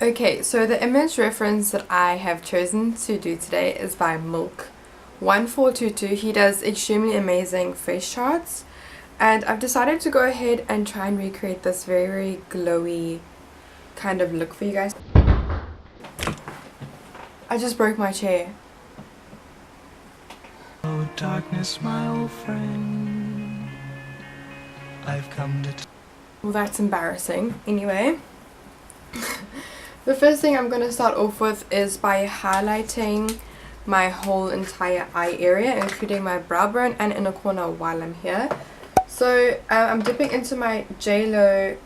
Okay, so the image reference that I have chosen to do today is by Milk 1422. He does extremely amazing face charts, and I've decided to go ahead and try and recreate this very, very glowy kind of look for you guys. I just broke my chair. Oh, darkness, my old friend, I've come to... Well, that's embarrassing. Anyway, the first thing I'm going to start off with is by highlighting my whole entire eye area, including my brow bone and inner corner while I'm here. So I'm dipping into my JLo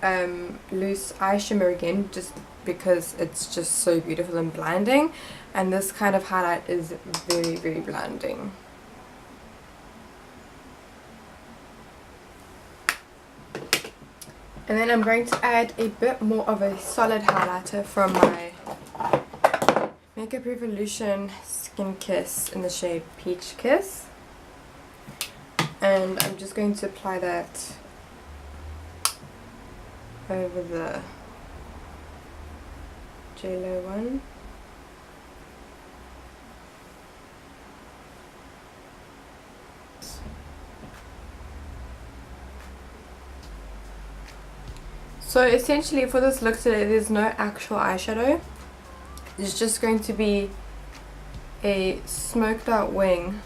loose eye shimmer again, just because it's just so beautiful and blinding, and this kind of highlight is very, very blinding. And then I'm going to add a bit more of a solid highlighter from my Makeup Revolution Skin Kiss in the shade Peach Kiss. And I'm just going to apply that over the JLo one. So essentially for this look today, there's no actual eyeshadow. It's just going to be a smoked out wing .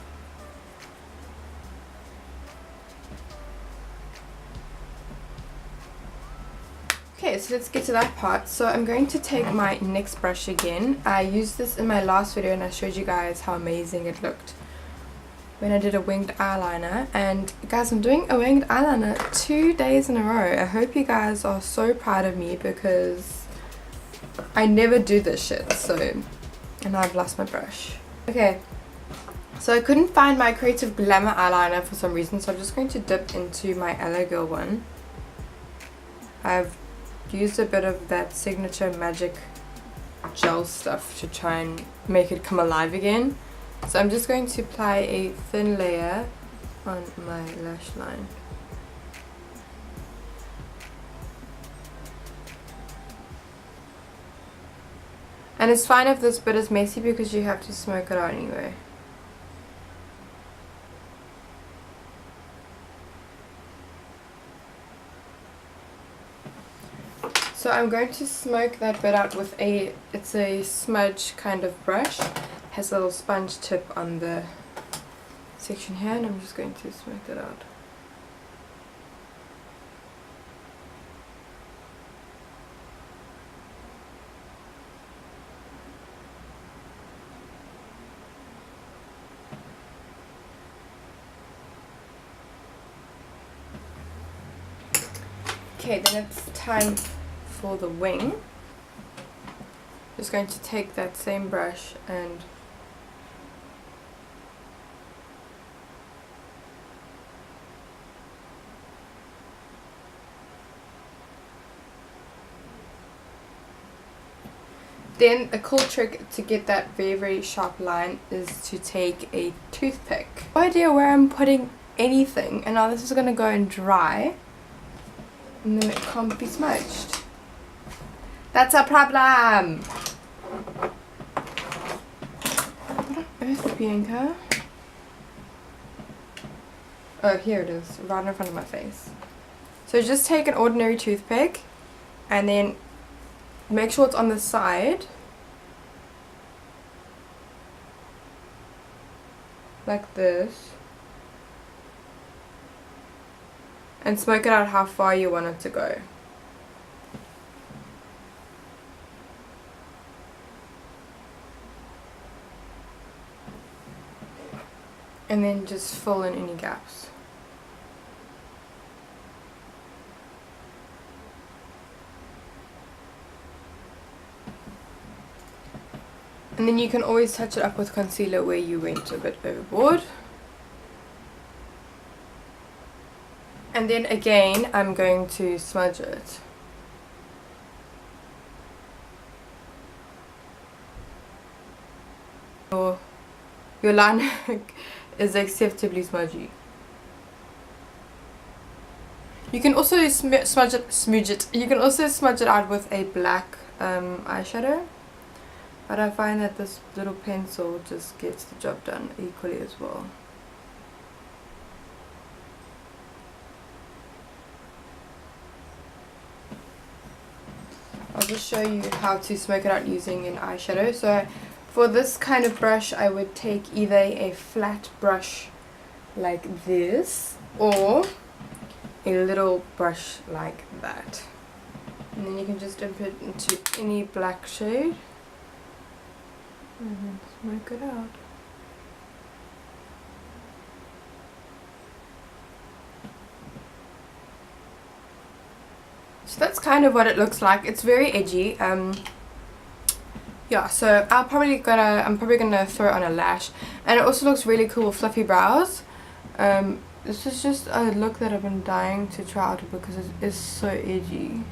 Okay, so let's get to that part. So I'm going to take my NYX brush again. I used this in my last video and I showed you guys how amazing it looked when I did a winged eyeliner. And guys, I'm doing a winged eyeliner 2 days in a row. I hope you guys are so proud of me because I never do this shit. So, and I've lost my brush. Okay, so I couldn't find my Creative Glamour eyeliner for some reason, so I'm just going to dip into my Aloe Girl one. I've used a bit of that Signature Magic gel stuff to try and make it come alive again. So I'm just going to apply a thin layer on my lash line. And it's fine if this bit is messy because you have to smoke it out anyway. So I'm going to smoke that bit out with it's a smudge kind of brush. Has a little sponge tip on the section here, and I'm just going to smoke that out. Okay, then it's time for the wing. Just going to take that same brush and then a cool trick to get that very, very sharp line is to take a toothpick. No idea where I'm putting anything, and now this is going to go and dry, and then it can't be smudged. That's a problem! What on earth, Bianca? Oh, here it is, right in front of my face. So just take an ordinary toothpick, and then make sure it's on the side, like this, and smoke it out how far you want it to go. And then just fill in any gaps. And then you can always touch it up with concealer where you went a bit overboard. And then again, I'm going to smudge it. Your liner is acceptably smudgy. You can also smudge it. You can also smudge it out with a black eyeshadow. But I find that this little pencil just gets the job done equally as well. I'll just show you how to smoke it out using an eyeshadow. So for this kind of brush, I would take either a flat brush like this or a little brush like that. And then you can just dip it into any black shade and then smoke it out. So that's kind of what it looks like. It's very edgy. Yeah, so I'm probably gonna throw it on a lash, and it also looks really cool with fluffy brows. This is just a look that I've been dying to try out because it is so edgy.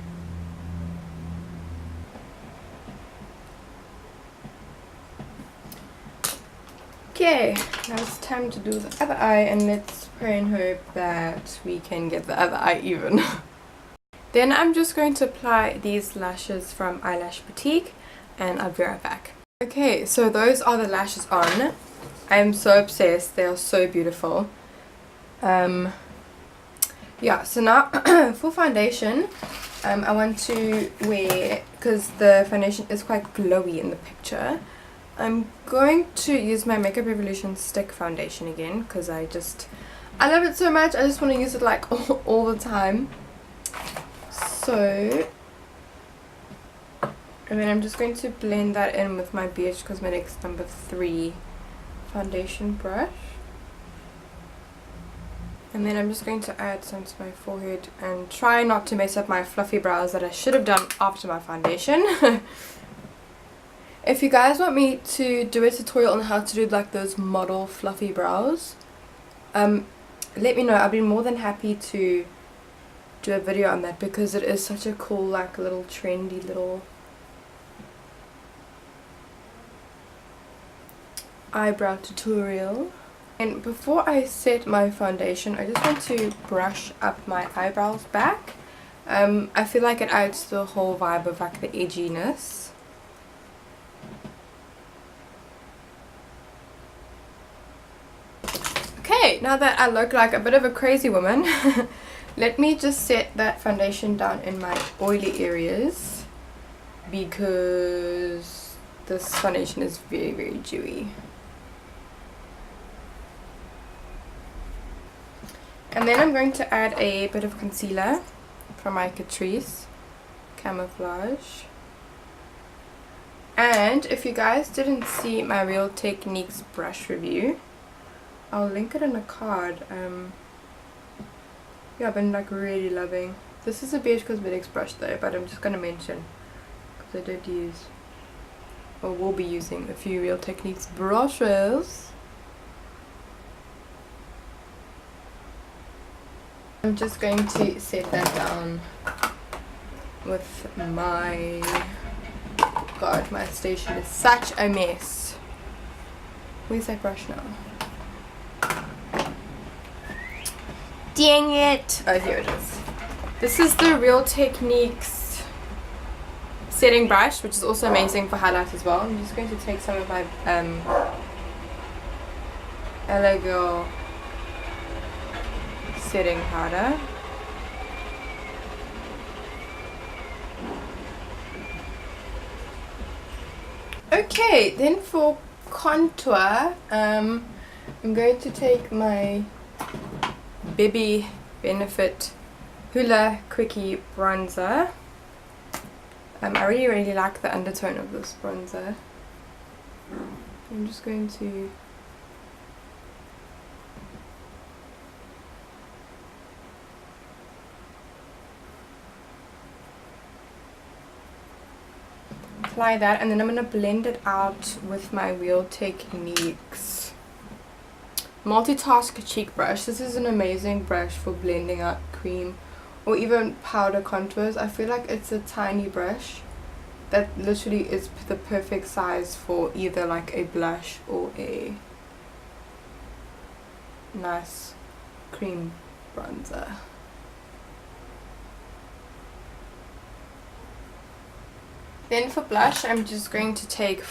Okay, now it's time to do the other eye, and let's pray and hope that we can get the other eye even. Then I'm just going to apply these lashes from Eyelash Boutique, and I'll be right back. Okay, so those are the lashes on. I'm so obsessed. They are so beautiful. Yeah, so now for foundation, I want to wear, because the foundation is quite glowy in the picture, I'm going to use my Makeup Revolution stick foundation again, because I love it so much. I just want to use it like all the time. So, and then I'm just going to blend that in with my BH Cosmetics number 3 foundation brush. And then I'm just going to add some to my forehead and try not to mess up my fluffy brows that I should have done after my foundation. If you guys want me to do a tutorial on how to do like those model fluffy brows, let me know. I'll be more than happy to do a video on that, because it is such a cool like little trendy little eyebrow tutorial. And before I set my foundation, I just want to brush up my eyebrows back. I feel like it adds to the whole vibe of like the edginess. Okay, now that I look like a bit of a crazy woman, let me just set that foundation down in my oily areas, because this foundation is very, very dewy. And then I'm going to add a bit of concealer from my Catrice Camouflage. And if you guys didn't see my Real Techniques brush review, I'll link it in a card. Yeah, I've been like really loving. This is a BH Cosmetics brush though, but I'm just going to mention because I did use, or will be using, a few Real Techniques brushes. I'm just going to set that down with my, God, my station is such a mess. Where's that brush now? Dang it! Oh, here it is. This is the Real Techniques setting brush, which is also amazing for highlights as well. I'm just going to take some of my Elegoo setting powder. Okay, then for contour, I'm going to take my Baby Benefit Hoola Quickie bronzer. I really like the undertone of this bronzer. I'm just going to apply that, and then I'm going to blend it out with my Real Techniques Multitask Cheek Brush. This is an amazing brush for blending out cream or even powder contours. I feel like it's a tiny brush that literally is the perfect size for either like a blush or a nice cream bronzer. Then for blush, I'm just going to take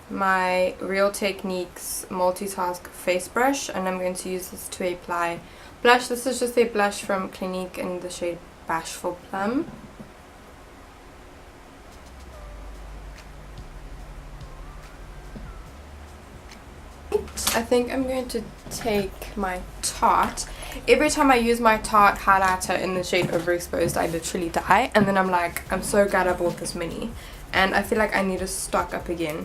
my Real Techniques multitask face brush, and I'm going to use this to apply blush. This is just a blush from Clinique in the shade Bashful Plum. I think I'm going to take my Tarte. Every time I use my Tarte highlighter in the shade Overexposed, I literally die, and then I'm like, I'm so glad I bought this mini, and I feel like I need to stock up again.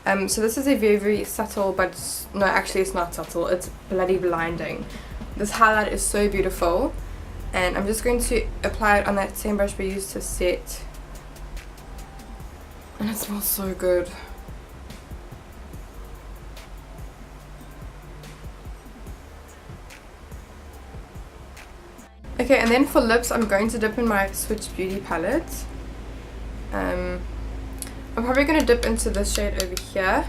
So this is a very, very subtle, but no, actually it's not subtle, it's bloody blinding. This highlight is so beautiful, and I'm just going to apply it on that same brush we used to set, and it smells so good. Okay, and then for lips, I'm going to dip in my Switch Beauty palette. I'm probably going to dip into this shade over here.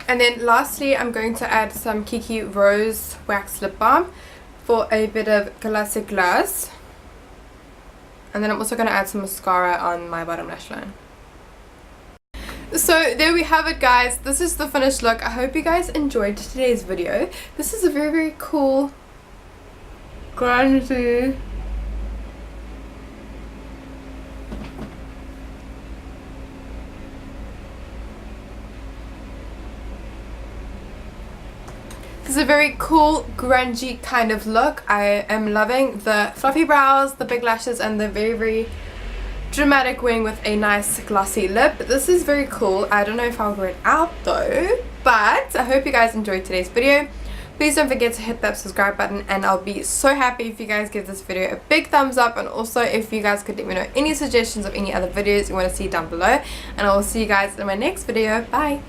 And then lastly, I'm going to add some Kiki Rose Wax Lip Balm for a bit of glossy gloss. And then I'm also going to add some mascara on my bottom lash line. So there we have it, guys. This is the finished look. I hope you guys enjoyed today's video. This is a very, very cool, grungy, this is a very cool, grungy kind of look. I am loving the fluffy brows, the big lashes, and the very, very dramatic wing with a nice glossy lip. This is very cool. I don't know if I'll wear it out though, but I hope you guys enjoyed today's video. Please don't forget to hit that subscribe button, and I'll be so happy if you guys give this video a big thumbs up, and also if you guys could let me know any suggestions of any other videos you want to see down below, and I will see you guys in my next video. Bye!